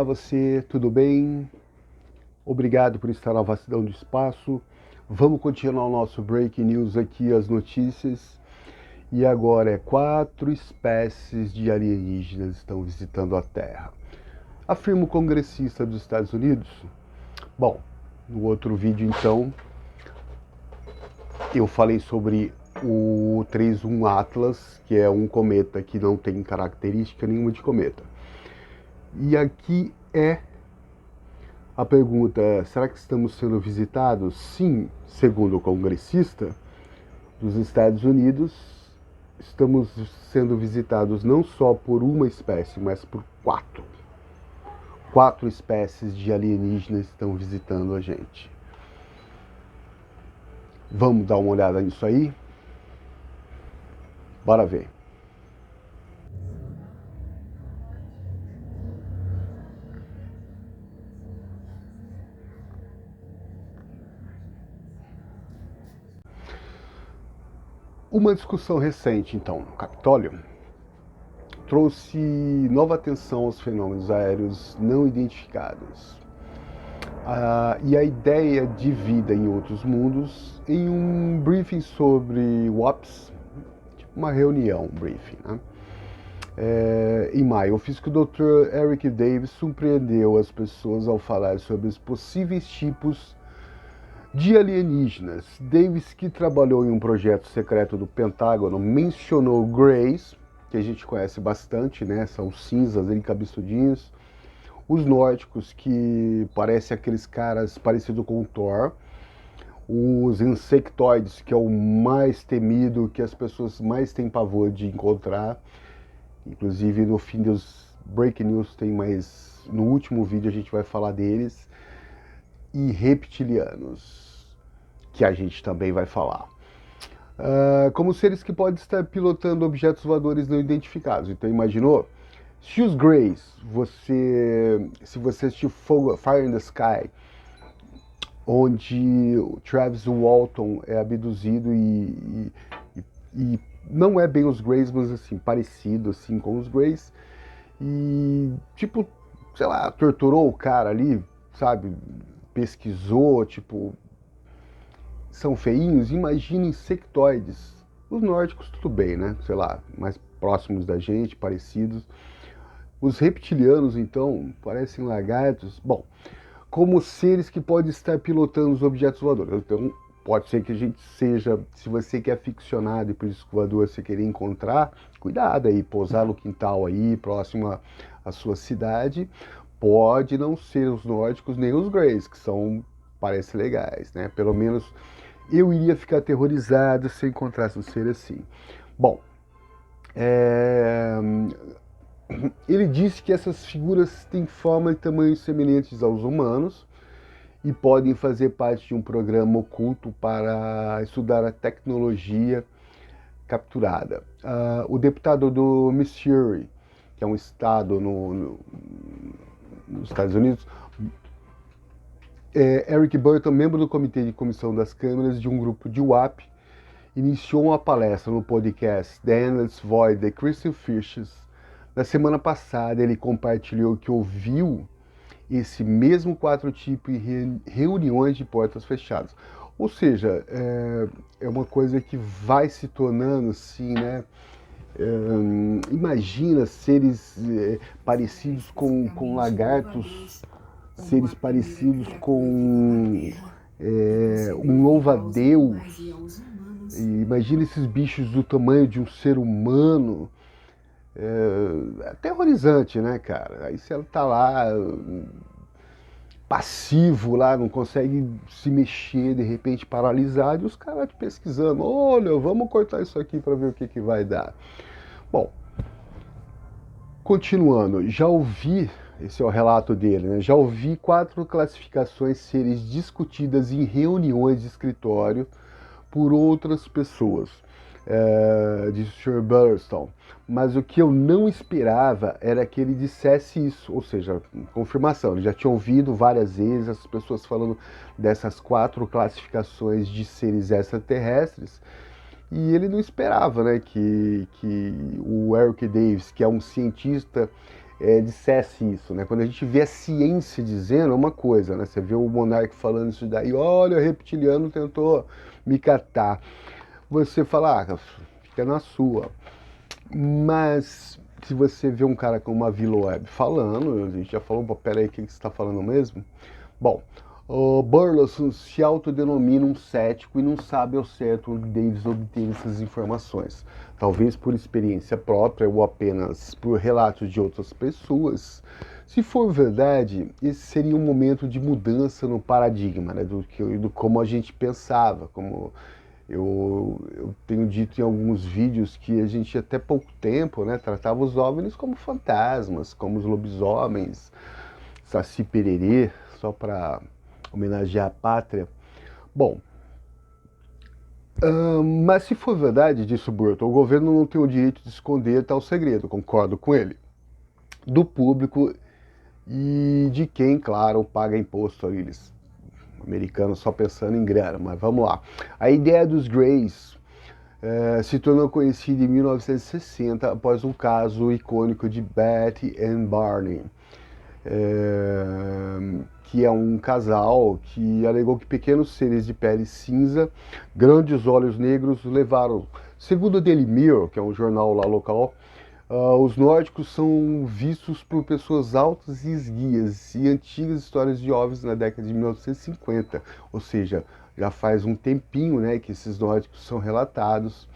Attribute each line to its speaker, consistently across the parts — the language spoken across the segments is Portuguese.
Speaker 1: você, tudo bem? Obrigado por estar na vastidão do espaço. Vamos continuar o nosso Breaking News aqui, as notícias. E agora 4 espécies de alienígenas estão visitando a Terra, afirma o congressista dos Estados Unidos. Bom, no outro vídeo então, eu falei sobre o 31 Atlas, que é um cometa que não tem característica nenhuma de cometa. E aqui é a pergunta: será que estamos sendo visitados? Sim, segundo o congressista dos Estados Unidos, estamos sendo visitados não só por uma espécie, mas por 4. 4 espécies de alienígenas estão visitando a gente. Vamos dar uma olhada nisso aí? Bora ver. Uma discussão recente, então, no Capitólio, trouxe nova atenção aos fenômenos aéreos não identificados. E a ideia de vida em outros mundos em um briefing sobre WAPS, tipo uma reunião, um briefing, né? Em maio, o físico Dr. Eric Davis surpreendeu as pessoas ao falar sobre os possíveis tipos de alienígenas. Davis, que trabalhou em um projeto secreto do Pentágono, mencionou Greys, que a gente conhece bastante, né? São cinzas, encabeçudinhos. Os nórdicos, que parecem aqueles caras parecidos com o Thor. Os insectoides, que é o mais temido, que as pessoas mais têm pavor de encontrar. Inclusive, no fim dos Breaking News tem mais... No último vídeo a gente vai falar deles. E reptilianos, que a gente também vai falar. Como seres que podem estar pilotando objetos voadores não identificados. Então, imaginou? Se os Greys, se você assistiu Fire in the Sky, onde o Travis Walton é abduzido e não é bem os Greys, mas assim, parecido assim com os Greys, e tipo, sei lá, torturou o cara ali, sabe, pesquisou, tipo, são feinhos. Imagina insectoides. Os nórdicos tudo bem, né, sei lá, mais próximos da gente, parecidos. Os reptilianos, então, parecem lagartos. Bom, como seres que podem estar pilotando os objetos voadores. Então, pode ser que a gente seja, se você que é aficionado e por isso voador você querer encontrar, cuidado aí, pousar no quintal aí, próximo à sua cidade. Pode não ser os nórdicos nem os Greys, que parecem legais, né? Pelo menos eu iria ficar aterrorizado se eu encontrasse um ser assim. Bom, ele disse que essas figuras têm forma e tamanhos semelhantes aos humanos e podem fazer parte de um programa oculto para estudar a tecnologia capturada. O deputado do Missouri, que é um estado nos Estados Unidos, Eric Burton, membro do comitê de comissão das câmeras de um grupo de WAP, iniciou uma palestra no podcast The Endless Void de Crystal Fishes. Na semana passada, ele compartilhou que ouviu esse mesmo 4 tipo em reuniões de portas fechadas. Ou seja, é uma coisa que vai se tornando assim, né? Imagina seres parecidos com lagartos, seres parecidos com um louva-a-Deus. Imagina esses bichos do tamanho de um ser humano. É aterrorizante, né, cara? Aí você tá lá, passivo lá, não consegue se mexer, de repente paralisado, e os caras te pesquisando. Olha, vamos cortar isso aqui para ver o que vai dar. Bom, continuando, já ouvi, esse é o relato dele, né? Já ouvi 4 classificações serem discutidas em reuniões de escritório por outras pessoas, disse o Sr. Burstall. Mas o que eu não esperava era que ele dissesse isso, ou seja, confirmação. Ele já tinha ouvido várias vezes as pessoas falando dessas 4 classificações de seres extraterrestres, e ele não esperava, né, que o Eric Davis, que é um cientista dissesse isso, né? Quando a gente vê a ciência dizendo, é uma coisa, né? Você vê o monarca falando isso daí, olha, o reptiliano tentou me catar. Você fala, fica na sua. Mas se você vê um cara com uma Vila Web falando, a gente já falou, peraí, o que você está falando mesmo? Bom, o Burleson se autodenomina um cético e não sabe ao certo onde Davis obteve essas informações. Talvez por experiência própria ou apenas por relatos de outras pessoas. Se for verdade, esse seria um momento de mudança no paradigma, né, do como a gente pensava, como eu tenho dito em alguns vídeos que a gente até pouco tempo, né, tratava os OVNIs como fantasmas, como os lobisomens, Saci Pererê, só para homenagear a pátria. Bom, mas se for verdade, disse o Burton, o governo não tem o direito de esconder tal segredo, concordo com ele, do público e de quem, claro, paga imposto. Eles americanos só pensando em grana, mas vamos lá. A ideia dos Greys se tornou conhecida em 1960 após um caso icônico de Betty and Barney, que é um casal que alegou que pequenos seres de pele cinza, grandes olhos negros, levaram, segundo o Daily Mirror, que é um jornal lá local, os nórdicos são vistos por pessoas altas e esguias e antigas histórias de OVNIs na década de 1950, ou seja, já faz um tempinho, né, que esses nórdicos são relatados.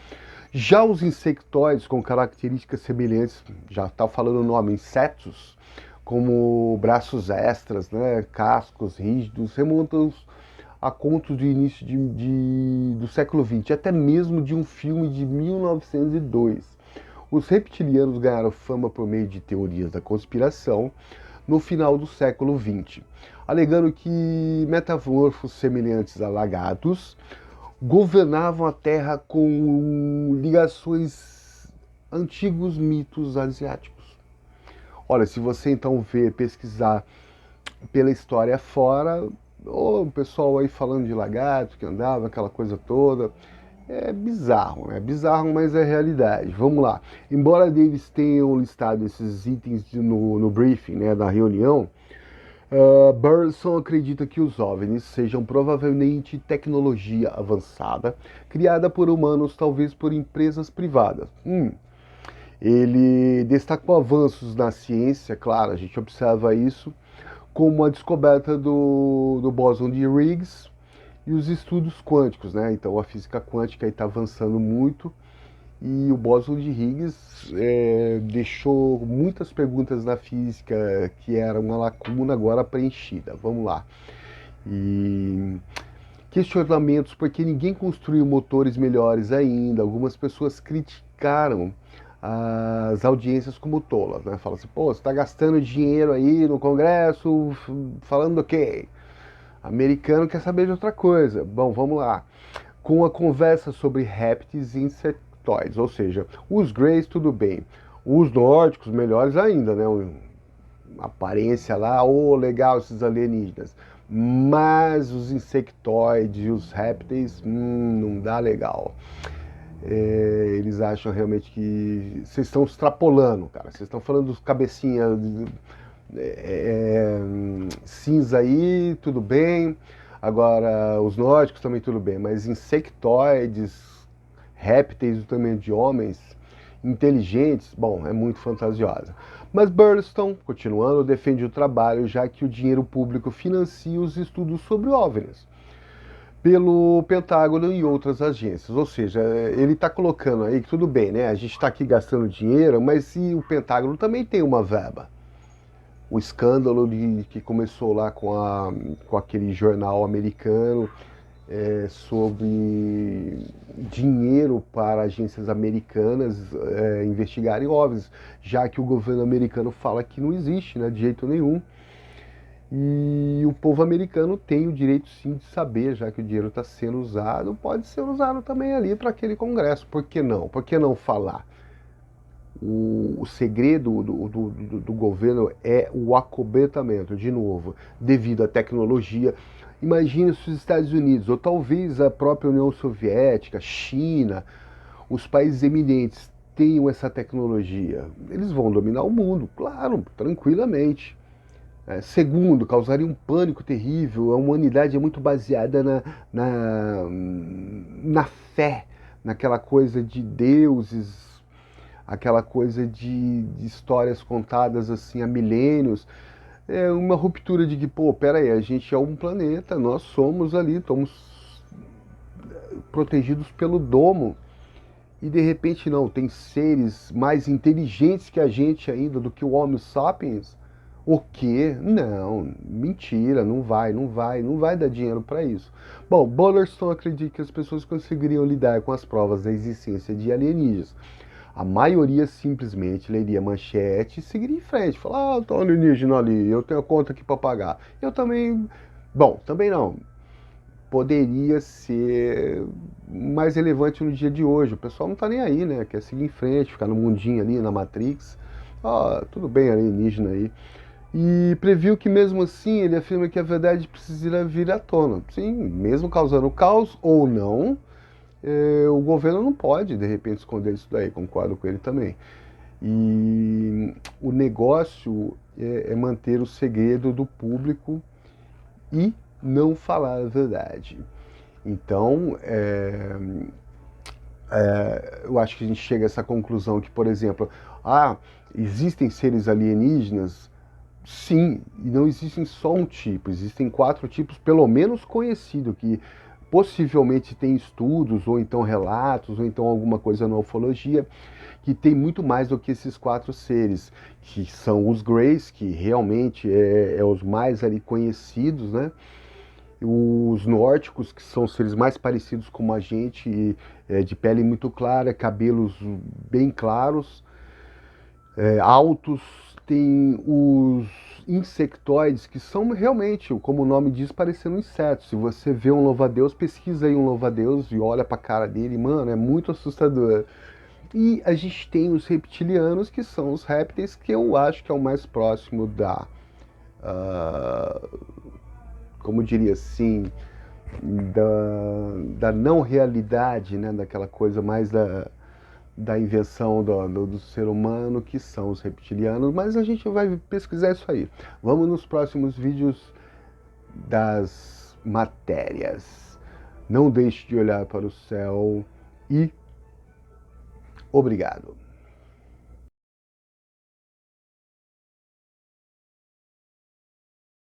Speaker 1: Já os insectoides com características semelhantes, já está falando o nome, insetos, como braços extras, né, cascos rígidos, remontam a contos do início do século XX, até mesmo de um filme de 1902. Os reptilianos ganharam fama por meio de teorias da conspiração no final do século XX, alegando que metamorfos semelhantes a lagartos governavam a Terra com ligações a antigos mitos asiáticos. Olha, se você então pesquisar pela história fora, o pessoal aí falando de lagarto que andava, aquela coisa toda, é bizarro, né? Bizarro, mas é realidade. Vamos lá. Embora Davis tenham listado esses itens no briefing, né, da reunião, Burleson acredita que os OVNIs sejam provavelmente tecnologia avançada, criada por humanos, talvez por empresas privadas. Ele destacou avanços na ciência, claro, a gente observa isso, como a descoberta do bóson de Higgs e os estudos quânticos, né? Então a física quântica está avançando muito e o bóson de Higgs deixou muitas perguntas na física que era uma lacuna agora preenchida. Vamos lá. E questionamentos porque ninguém construiu motores melhores ainda. Algumas pessoas criticaram as audiências como tolas, né? Fala assim, pô, você está gastando dinheiro aí no Congresso falando do quê? Americano quer saber de outra coisa. Bom, vamos lá. Com a conversa sobre répteis e insectoides, ou seja, os Greys tudo bem, os nórdicos melhores ainda, né? Uma aparência lá, legal esses alienígenas. Mas os insectoides e os répteis, não dá legal. Eles acham realmente que vocês estão extrapolando, cara. Vocês estão falando dos cabecinhas cinza aí, tudo bem. Agora, os nórdicos também tudo bem, mas insectoides, répteis do tamanho de homens, inteligentes, bom, é muito fantasiosa. Mas Burleson, continuando, defende o trabalho, já que o dinheiro público financia os estudos sobre OVNIs pelo Pentágono e outras agências. Ou seja, ele está colocando aí que tudo bem, né? A gente está aqui gastando dinheiro, mas se o Pentágono também tem uma verba. O escândalo que começou lá com aquele jornal americano sobre dinheiro para agências americanas investigarem OVNIs, já que o governo americano fala que não existe, né, de jeito nenhum. E o povo americano tem o direito sim de saber, já que o dinheiro está sendo usado, pode ser usado também ali para aquele congresso. Por que não? Por que não falar? O segredo do governo é o acobertamento, de novo, devido à tecnologia. Imagine se os Estados Unidos, ou talvez a própria União Soviética, China, os países eminentes, tenham essa tecnologia? Eles vão dominar o mundo, claro, tranquilamente. Segundo, causaria um pânico terrível. A humanidade é muito baseada na fé, naquela coisa de deuses, aquela coisa de histórias contadas assim há milênios. É uma ruptura de que, pô, pera aí, a gente é um planeta, nós somos ali, estamos protegidos pelo domo. E de repente não, tem seres mais inteligentes que a gente ainda, do que o Homo sapiens. O quê? Não, mentira, não vai dar dinheiro para isso. Bom, Bullerstone acredita que as pessoas conseguiriam lidar com as provas da existência de alienígenas. A maioria simplesmente leria manchete e seguiria em frente. Falar, ah, tá um alienígena ali, eu tenho a conta aqui para pagar. Eu também. Bom, também não. Poderia ser mais relevante no dia de hoje. O pessoal não tá nem aí, né? Quer seguir em frente, ficar no mundinho ali, na Matrix. Ah, tudo bem, alienígena aí. E previu que mesmo assim ele afirma que a verdade precisa vir à tona. Sim, mesmo causando caos ou não, o governo não pode de repente esconder isso daí, concordo com ele também. E o negócio é manter o segredo do público e não falar a verdade. Então, eu acho que a gente chega a essa conclusão que, por exemplo, existem seres alienígenas. Sim, e não existem só um tipo, existem 4 tipos, pelo menos conhecido, que possivelmente tem estudos, ou então relatos, ou então alguma coisa na ufologia, que tem muito mais do que esses 4 seres, que são os Greys, que realmente é os mais ali conhecidos, né? Os nórdicos, que são seres mais parecidos com a gente, de pele muito clara, cabelos bem claros, altos. Tem os insectoides, que são realmente, como o nome diz, parecendo insetos. Se você vê um louva-a-Deus, pesquisa aí um louva-a-Deus e olha pra cara dele, mano, é muito assustador. E a gente tem os reptilianos, que são os répteis, que eu acho que é o mais próximo como diria assim, da não realidade, né? Daquela coisa mais da invenção do ser humano, que são os reptilianos, mas a gente vai pesquisar isso aí. Vamos nos próximos vídeos das matérias. Não deixe de olhar para o céu e obrigado.